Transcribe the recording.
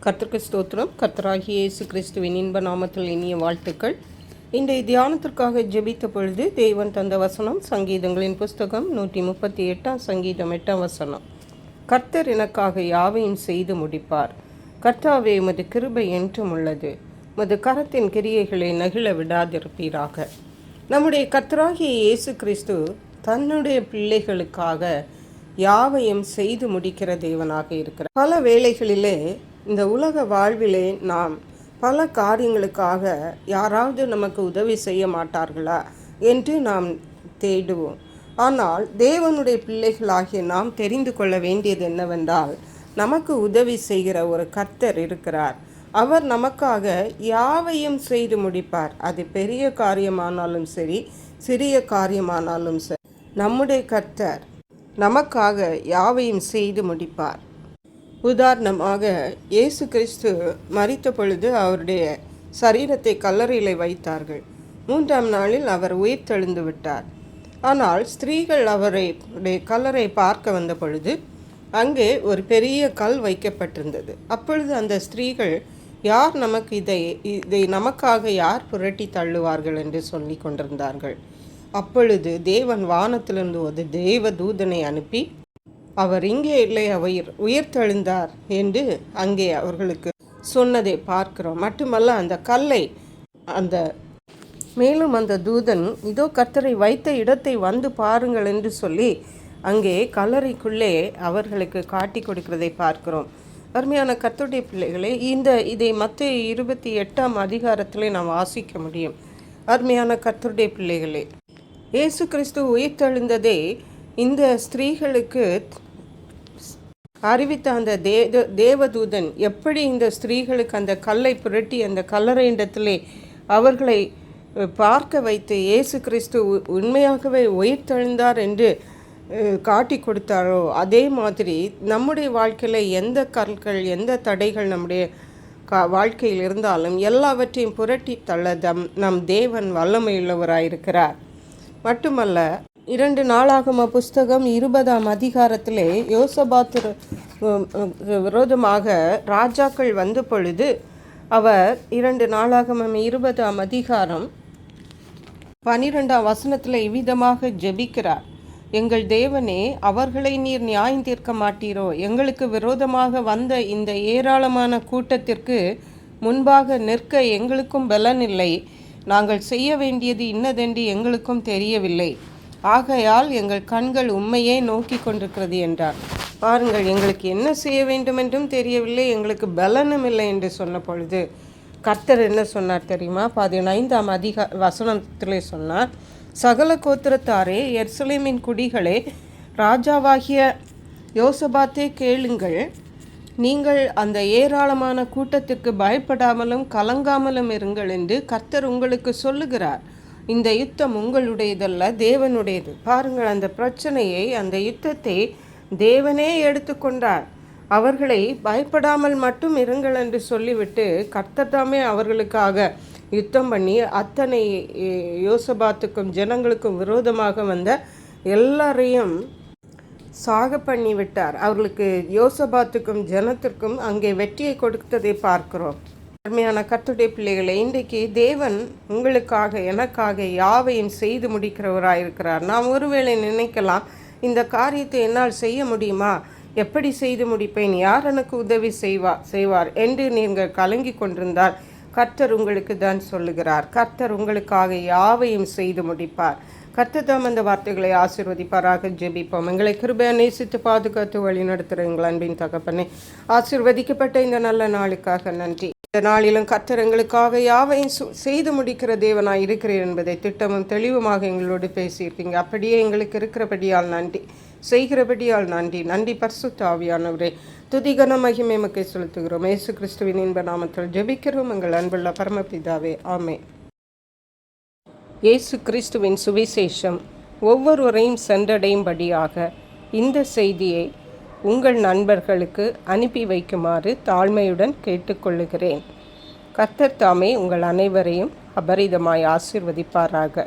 கர்த்தருக்கு ஸ்தோத்திரம். கர்த்தராகிய இயேசு கிறிஸ்துவின் இன்ப நாமத்தில் இனிய வாழ்த்துக்கள். இன்றைய தியானத்திற்காக ஜெபித்த பொழுது தேவன் தந்த வசனம் சங்கீதங்களின் புஸ்தகம் 138 சங்கீதம் 8 வசனம். கர்த்தர் எனக்காக யாவையும் செய்து முடிப்பார். கர்த்தாவே, உமது கிருபை என்றும் உள்ளது. உமது கரத்தின் கிரியைகளை நகிழ விடாதிருப்பீராக. நம்முடைய கர்த்தராகிய இயேசு கிறிஸ்து தன்னுடைய பிள்ளைகளுக்காக யாவையும் செய்து முடிக்கிற தேவனாக இருக்கிறார். பல வேளைகளிலே இந்த உலக வாழ்விலே நாம் பல காரியங்களுக்காக யாராவது நமக்கு உதவி செய்ய மாட்டார்களா என்று நாம் தேடுவோம். ஆனால் தேவனுடைய பிள்ளைகளாகிய நாம் தெரிந்து கொள்ள வேண்டியது என்னவென்றால், நமக்கு உதவி செய்கிற ஒரு கர்த்தர் இருக்கிறார். அவர் நமக்காக யாவையும் செய்து முடிப்பார். அது பெரிய காரியமானாலும் சரி, சிறிய காரியமானாலும் சரி, நம்முடைய கர்த்தர் நமக்காக யாவையும் செய்து முடிப்பார். உதாரணமாக, இயேசு கிறிஸ்து மரித்த பொழுது அவருடைய சரீரத்தை கல்லறையில் வைத்தார்கள். 3ஆம் நாளில் அவர் உயிர் தெழுந்து விட்டார். ஆனால் ஸ்திரீகள் அவருடைய கல்லறை பார்க்க வந்த பொழுது அங்கே ஒரு பெரிய கல் வைக்கப்பட்டிருந்தது. அப்பொழுது அந்த ஸ்திரீகள், யார் நமக்கு இதை நமக்காக யார் புரட்டி தள்ளுவார்கள் என்று சொல்லி கொண்டிருந்தார்கள். அப்பொழுது தேவன் வானத்திலிருந்து ஒரு தேவ தூதனை அனுப்பி, அவர் இங்கே இல்லை, அவர் உயிர்த்தெழுந்தார் என்று அங்கே அவர்களுக்கு சொன்னதை பார்க்கிறோம். மட்டுமல்ல, அந்த கல்லை மேலும் அந்த தூதன், இதோ கர்த்தரை வைத்த இடத்தை வந்து பாருங்கள் என்று சொல்லி அங்கே கல்லறைக்குள்ளே அவர்களுக்கு காட்டி கொடுக்கிறதை பார்க்கிறோம். அருமையான கர்த்தருடைய பிள்ளைகளே, இதை மத்தேயு 28ஆம் அதிகாரத்திலே நாம் வாசிக்க முடியும். அருமையான கர்த்தருடைய பிள்ளைகளே, இயேசு கிறிஸ்து உயிர்த்தெழுந்ததே இந்த ஸ்திரீகளுக்கு அறிவித்த அந்த தேவதூதன் எப்படி இந்த ஸ்திரீகளுக்கு அந்த கல்லை புரட்டி அந்த கல்லறையிடத்திலே அவர்களை பார்க்க வைத்து இயேசு கிறிஸ்து உண்மையாகவே உயிர்த்தெழுந்தார் என்று காட்டி கொடுத்தாரோ, அதே மாதிரி நம்முடைய வாழ்க்கையில் எந்த கற்கள், எந்த தடைகள் நம்முடைய வாழ்க்கையில் இருந்தாலும் எல்லாவற்றையும் புரட்டி தள்ள நம் தேவன் வல்லமையுள்ளவராயிருக்கிறார். மட்டுமல்ல, 2 நாளாகம புஸ்தகம் 20ஆம் அதிகாரத்திலே யோசபாத்து விரோதமாக ராஜாக்கள் வந்த பொழுது அவர் 2 நாளாகமம் 20ஆம் அதிகாரம் 12ஆம் வசனத்தில் இவ்விதமாக ஜெபிக்கிறார். எங்கள் தேவனே, அவர்களை நீர் நியாயம் தீர்க்க மாட்டீரோ? எங்களுக்கு விரோதமாக வந்த இந்த ஏராளமான கூட்டத்திற்கு முன்பாக நிற்க எங்களுக்கும் பலன் இல்லை. நாங்கள் செய்ய வேண்டியது இன்னதென்று எங்களுக்கும் தெரியவில்லை. ஆகையால் எங்கள் கண்கள் உண்மையே நோக்கி கொண்டிருக்கிறது என்றார். பாருங்கள், எங்களுக்கு என்ன செய்ய வேண்டும் என்றும் தெரியவில்லை, எங்களுக்கு பலனும் இல்லை என்று சொன்ன பொழுது கர்த்தர் என்ன சொன்னார் தெரியுமா? 15ஆம் வசனத்திலே சொன்னார், சகல கோத்திரத்தாரே, எருசலேமின் குடிகளே, ராஜாவாகிய யோசபாத்தே கேளுங்கள். நீங்கள் அந்த ஏராளமான கூட்டத்திற்கு பயப்படாமலும் கலங்காமலும் இருங்கள் என்று கர்த்தர் உங்களுக்கு சொல்லுகிறார். இந்த யுத்தம் உங்களுடையதல்ல, தேவனுடையது. பாருங்கள், அந்த பிரச்சனையை, அந்த யுத்தத்தை தேவனே எடுத்துக்கொண்டார். அவர்களை பயப்படாமல் மட்டும் இருங்கள் என்று சொல்லிவிட்டு கர்த்தர் தாமே அவர்களுக்காக யுத்தம் பண்ணி அத்தனை யோசபாத்துக்கும் ஜனங்களுக்கும் விரோதமாக வந்த எல்லாரையும் சாக பண்ணி விட்டார். அவர்களுக்கு, யோசபாத்துக்கும் ஜனத்திற்கும் அங்கே வெற்றியை கொடுத்ததை பார்க்கிறோம். அருமையான கர்த்தருடைய பிள்ளைகளை, இன்றைக்கு தேவன் உங்களுக்காக, எனக்காக யாவையும் செய்து முடிக்கிறவராயிருக்கிறார். நாம் ஒருவேளை நினைக்கலாம், இந்த காரியத்தை என்னால் செய்ய முடியுமா? எப்படி செய்து முடிப்பேன்? யார் எனக்கு உதவி செய்வார் என்று நீங்கள் கலங்கி கொண்டிருந்தால் கர்த்தர் உங்களுக்கு தான் சொல்லுகிறார். கர்த்தர் உங்களுக்காக யாவையும் செய்து முடிப்பார். கர்த்தர் தாம் அந்த வார்த்தைகளை ஆசீர்வதிப்பாராக. ஜெபிப்போம். எங்களை கிருபையா நேசித்து பாதுகாத்து வழி நடத்துகிற எங்கள் அன்பின் தகப்பனே, ஆசீர்வதிக்கப்பட்ட இந்த நல்ல நாளுக்காக நன்றி. இந்த நாளிலும் கர்த்தர் எங்களுக்காக யாவையும் செய்து முடிக்கிற தேவனாய் இருக்கிறேன் என்பதை திட்டமும் தெளிவுமாக எங்களோடு பேசியிருக்கீங்க. அப்படியே எங்களுக்கு இருக்கிறபடியால் நன்றி, செய்கிறபடியால் நன்றி. நன்றி பரிசுத்த ஆவியானவரே. துதிகன மகிமை மக்கை செலுத்துகிறோம். இயேசு கிறிஸ்துவின் இன்ப நாமத்தில் ஜெபிக்கிறோம் எங்கள் அன்புள்ள பரமபிதாவே, ஆமென். இயேசு கிறிஸ்துவின் சுவிசேஷம் ஒவ்வொருவரையும் சென்றடையும்படியாக இந்த செய்தியை உங்கள் நண்பர்களுக்கு அனுப்பி வைக்குமாறு தாழ்மையுடன் கேட்டுக்கொள்ளுகிறேன். கர்த்தர் தாமே உங்கள் அனைவரையும் அபரிதமாய் ஆசீர்வதிப்பாராக.